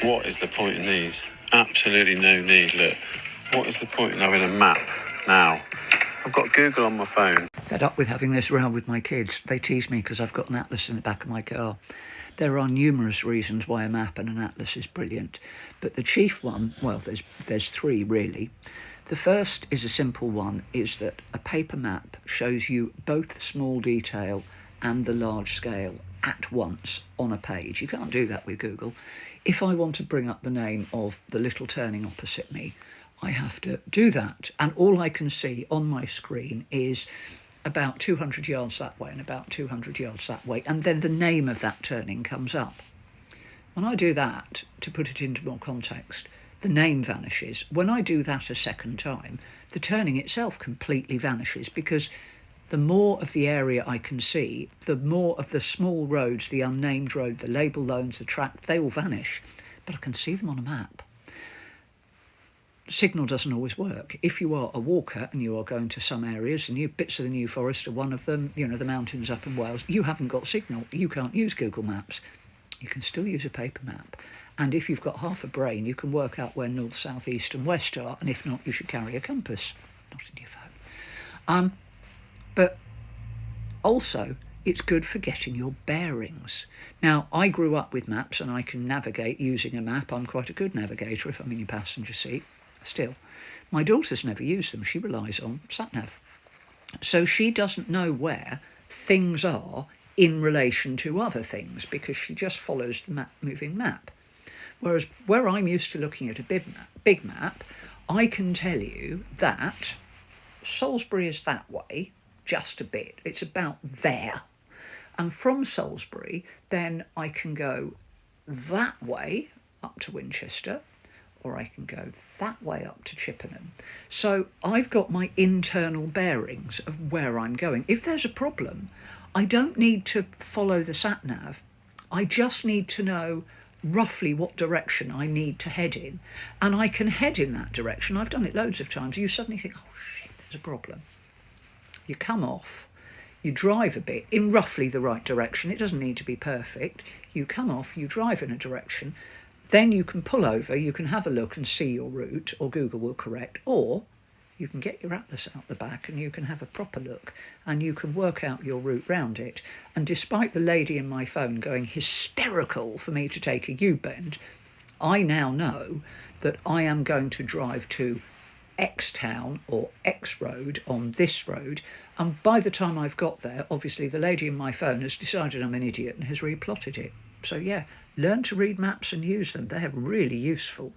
What is the point in these? Absolutely no need. Look, what is the point in having a map now? I've got Google on my phone. Fed up with having this row with my kids. They tease me because I've got an atlas in the back of my car. There are numerous reasons why a map and an atlas is brilliant, but the chief one, well, there's three really. The first is a simple one, is that a paper map shows you both the small detail and the large scale at once on a page. You can't do that with Google. If I want to bring up the name of the little turning opposite me, I have to do that, and all I can see on my screen is about 200 yards that way and about 200 yards that way, and then the name of that turning comes up. When I do that, to put it into more context, the name vanishes. When I do that a second time, the turning itself completely vanishes, because the more of the area I can see, the more of the small roads, the unnamed road, the label loans, the track, they all vanish, but I can see them on a map. Signal doesn't always work. If you are a walker and you are going to some areas, and bits of the New Forest are one of them, the mountains up in Wales, you haven't got signal. You can't use Google Maps. You can still use a paper map. And if you've got half a brain, you can work out where north, south, east and west are. And if not, you should carry a compass, not in your phone. But also, it's good for getting your bearings. Now, I grew up with maps and I can navigate using a map. I'm quite a good navigator if I'm in your passenger seat. Still, my daughter's never used them. She relies on SatNav. So she doesn't know where things are in relation to other things, because she just follows the moving map. Whereas where I'm used to looking at a big map, I can tell you that Salisbury is that way, just a bit. It's about there. And from Salisbury, then I can go that way up to Winchester, or I can go that way up to Chippenham. So I've got my internal bearings of where I'm going. If there's a problem, I don't need to follow the sat-nav. I just need to know roughly what direction I need to head in, and I can head in that direction. I've done it loads of times. You suddenly think, oh shit, there's a problem. You come off, you drive a bit in roughly the right direction. It doesn't need to be perfect. You come off, you drive in a direction, then you can pull over, you can have a look and see your route, or Google will correct, or you can get your atlas out the back and you can have a proper look and you can work out your route round it. And despite the lady in my phone going hysterical for me to take a U-bend, I now know that I am going to drive to X town or X road on this road, and by the time I've got there, obviously the lady in my phone has decided I'm an idiot and has replotted it. So yeah, learn to read maps and use them. They're really useful.